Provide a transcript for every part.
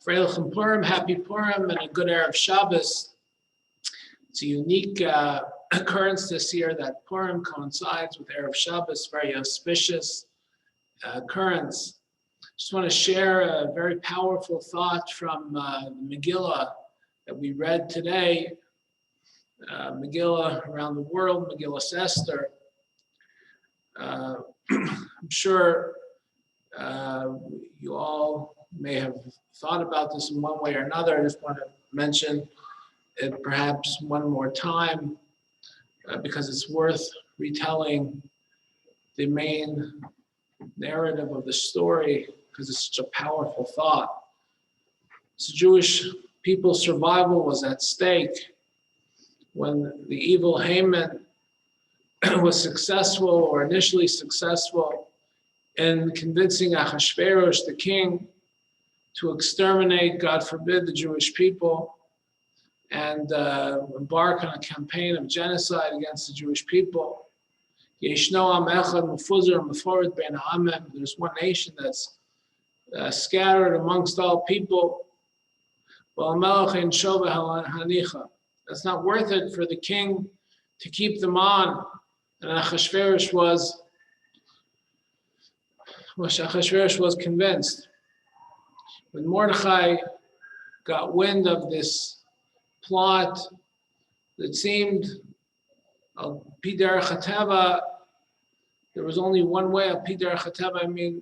Freilichen Purim, happy Purim, and a good Erev Shabbos. It's a unique occurrence this year that Purim coincides with Erev Shabbos, very auspicious occurrence. Just want to share a very powerful thought from the Megillah that we read today. Megillah around the world, Megillah Esther. I'm sure you all may have thought about this in one way or another. I just want to mention it perhaps one more time because it's worth retelling the main narrative of the story because it's such a powerful thought. So Jewish people's survival was at stake when the evil Haman was successful or initially successful in convincing Ahasuerus, the king, to exterminate, God forbid, the Jewish people and embark on a campaign of genocide against the Jewish people. There's one nation that's scattered amongst all people. It's not worth it for the king to keep them on. And Ahasuerus was convinced. When Mordechai got wind of this plot that seemed Pider Chateva, there was only one way of Pider Chateva. I mean,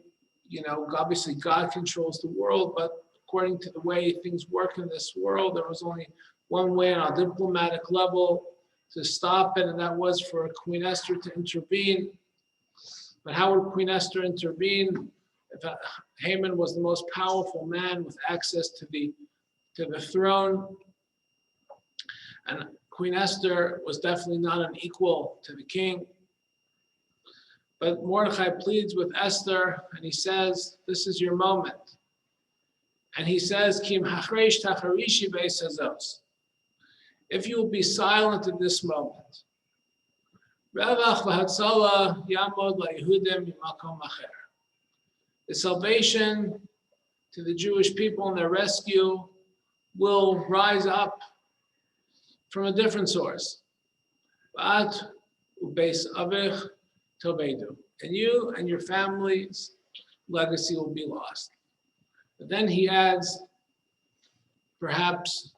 obviously God controls the world, but according to the way things work in this world, there was only one way on a diplomatic level to stop it, and that was for Queen Esther to intervene. But how would Queen Esther intervene if Haman was the most powerful man with access to the throne? And Queen Esther was definitely not an equal to the king. But Mordechai pleads with Esther, and he says, "This is your moment." And he says, "Kim hachreish tacharishi be'esazos." If you will be silent in this moment, the salvation to the Jewish people and their rescue will rise up from a different source. And you and your family's legacy will be lost. But then he adds, perhaps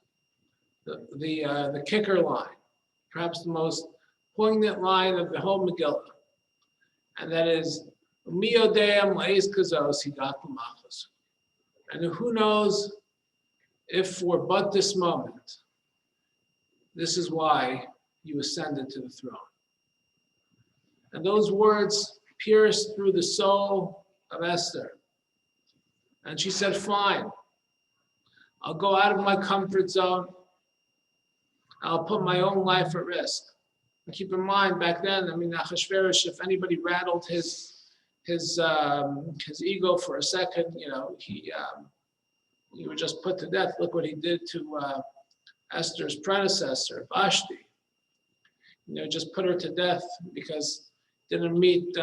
the kicker line, perhaps the most poignant line of the whole Megillah, and that is, and who knows if for but this moment, this is why you ascended to the throne. And those words pierced through the soul of Esther. And she said, "Fine, I'll go out of my comfort zone. I'll put my own life at risk." And keep in mind, back then, Ahasuerus, if anybody rattled his ego for a second, he would just put to death. Look what he did to Esther's predecessor, Vashti. Just put her to death because it didn't meet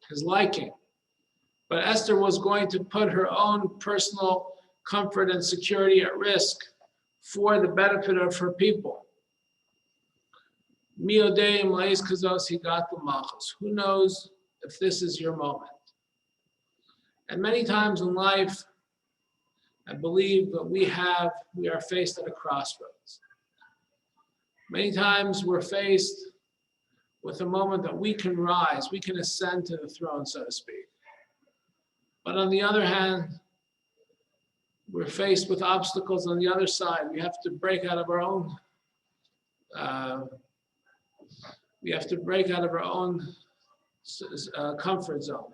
his liking. But Esther was going to put her own personal comfort and security at risk for the benefit of her people. Who knows if this is your moment? And many times in life, I believe that we are faced at a crossroads. Many times we're faced with a moment that we can rise, we can ascend to the throne, so to speak. But on the other hand, we're faced with obstacles on the other side. We have to break out of our own. Comfort zone.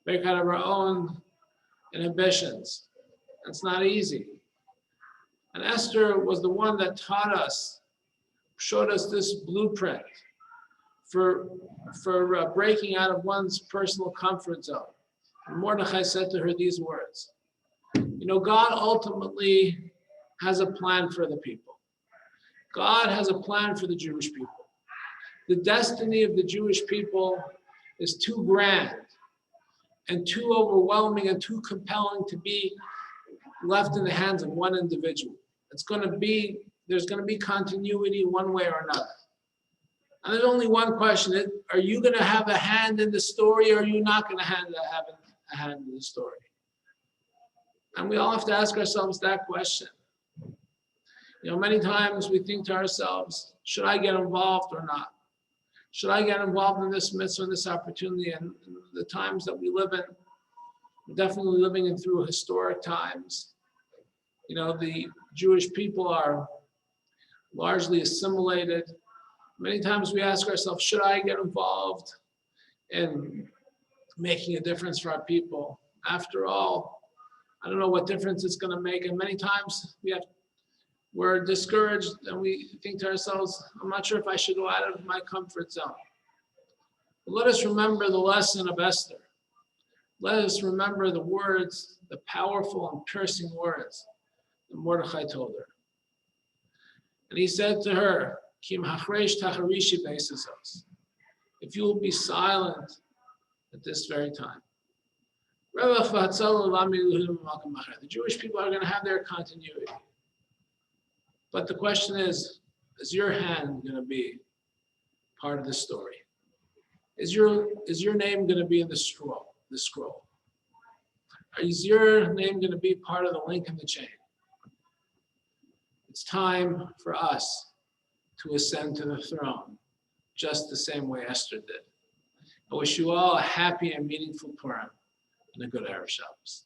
Break out of our own inhibitions. It's not easy. And Esther was the one that taught us, showed us this blueprint for breaking out of one's personal comfort zone. And Mordechai said to her these words. God ultimately has a plan for the people. God has a plan for the Jewish people. The destiny of the Jewish people is too grand and too overwhelming and too compelling to be left in the hands of one individual. There's going to be continuity one way or another. And there's only one question: are you going to have a hand in the story, or are you not going to have a hand in the story? And we all have to ask ourselves that question. Many times we think to ourselves, should I get involved or not? Should I get involved in this mitzvah, in this opportunity? And the times that we live in, we're definitely living in through historic times. The Jewish people are largely assimilated. Many times we ask ourselves, should I get involved in making a difference for our people? After all, I don't know what difference it's going to make. And many times we're discouraged and we think to ourselves, I'm not sure if I should go out of my comfort zone. But let us remember the lesson of Esther. Let us remember the words, the powerful and piercing words that Mordechai told her. And he said to her, Kim hachresh tacharishi beisazos. If you will be silent at this very time. The Jewish people are going to have their continuity. But the question is your hand going to be part of the story? Is your name going to be in the scroll? Is your name going to be part of the link in the chain? It's time for us to ascend to the throne, just the same way Esther did. I wish you all a happy and meaningful Purim and a good Erev Shabbos.